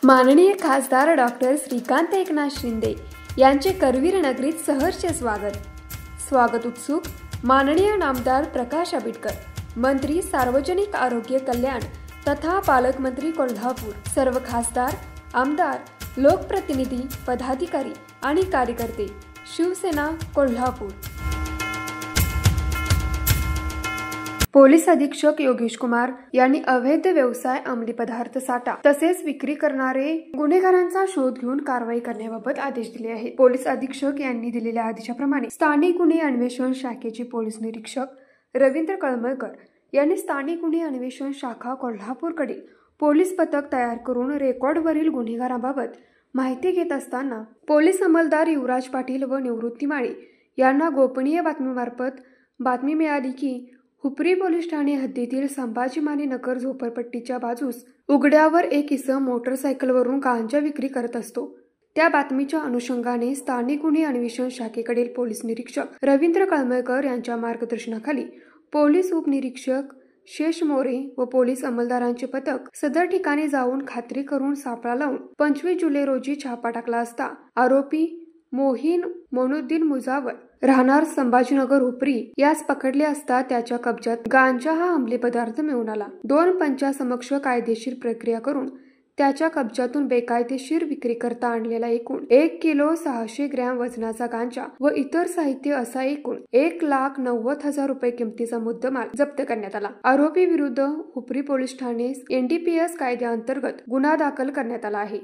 माननीय खासदार डॉक्टर श्रीकांत एकनाथ शिंदे यांचे करवीर नगरीत सहर्ष स्वागत उत्सुक माननीय नामदार प्रकाश आंबेडकर, मंत्री सार्वजनिक आरोग्य कल्याण तथा पालकमंत्री कोल्हापूर, सर्व खासदार, आमदार, लोकप्रतिनिधी, पदाधिकारी आणि कार्यकर्ते, शिवसेना कोल्हापूर। पोलीस अधीक्षक योगेश कुमार यांनी अवैध व्यवसाय, अंमली पदार्थ साठा तसेच विक्री करणारे गुन्हेगारांचा शोध घेऊन कारवाई करण्याबाबत आदेश दिले आहेत। पोलीस अधीक्षक यांनी दिलेल्या आदेशाप्रमाणे स्थानिक गुन्हे अन्वेषण शाखेचे पोलीस निरीक्षक रवींद्र कळमळकर यांनी स्थानिक गुन्हे अन्वेषण शाखा कोल्हापूरकडील पोलीस पथक तयार करून रेकॉर्डवरील गुन्हेगारांबाबत माहिती घेत असताना पोलीस अंमलदार युवराज पाटील व निवृत्ती माळी यांना गोपनीय बातमीमार्फत बातमी मिळाली की हुपरी पोलीस ठाणे हद्दीतील संभाजी माने नगर झोपडपट्टीच्या बाजूस उघड्यावर एक इसम मोटरसायकलवरून गांजा विक्री करत असतो। त्या बातमीच्या अनुषंगाने स्थानिक गुन्हे अन्वेषण शाखेकडील पोलीस निरीक्षक रवींद्र कळमळकर यांच्या मार्गदर्शनाखाली पोलीस उपनिरीक्षक शेष मोरे व पोलीस अंमलदारांचे पथक सदर ठिकाणी जाऊन खात्री करून सापळा लावून 25 जुलै रोजी छापा टाकला असता आरोपी मोहीन मोनुद्दीन मुजावर राहणार संभाजीनगर हुपरी यास पकडले असता त्याच्या कब्जात गांजा हा अंमली पदार्थ मिळून आला। 2 पंचासमक्ष कायदेशीर प्रक्रिया करून त्याच्या कब्जातून बेकायदेशीर विक्री करता आणलेला एकूण 1 किलो 600 ग्रॅम वजनाचा गांजा व इतर साहित्य असा एकूण 1,90,000 रुपये किमतीचा मुद्देमाल जप्त करण्यात आला। आरोपी विरुद्ध हुपरी पोलीस ठाणे NDPS कायद्याअंतर्गत गुन्हा दाखल करण्यात आला आहे।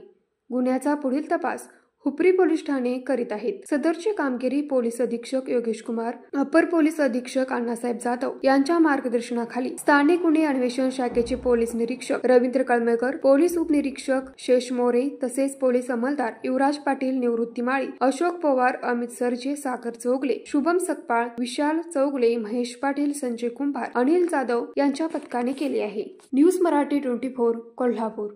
गुन्ह्याचा पुढील तपास हुपरी पोलीस ठाणे करीत आहेत। सदरची कामगिरी पोलीस अधीक्षक योगेश कुमार, अपर पोलीस अधीक्षक अण्णासाहेब जाधव यांच्या मार्गदर्शनाखाली स्थानिक गुन्हे अन्वेषण शाखेचे पोलीस निरीक्षक रवींद्र कळमळकर, पोलीस उपनिरीक्षक शेष मोरे तसेच पोलीस अंमलदार युवराज पाटील, निवृत्ती माळी, अशोक पवार, अमित सरजे, सागर चौगले, शुभम सकपाळ, विशाल चौगले, महेश पाटील, संजय कुंभार, अनिल जाधव यांच्या पथकाने केले आहे। न्यूज मराठी 24 कोल्हापूर।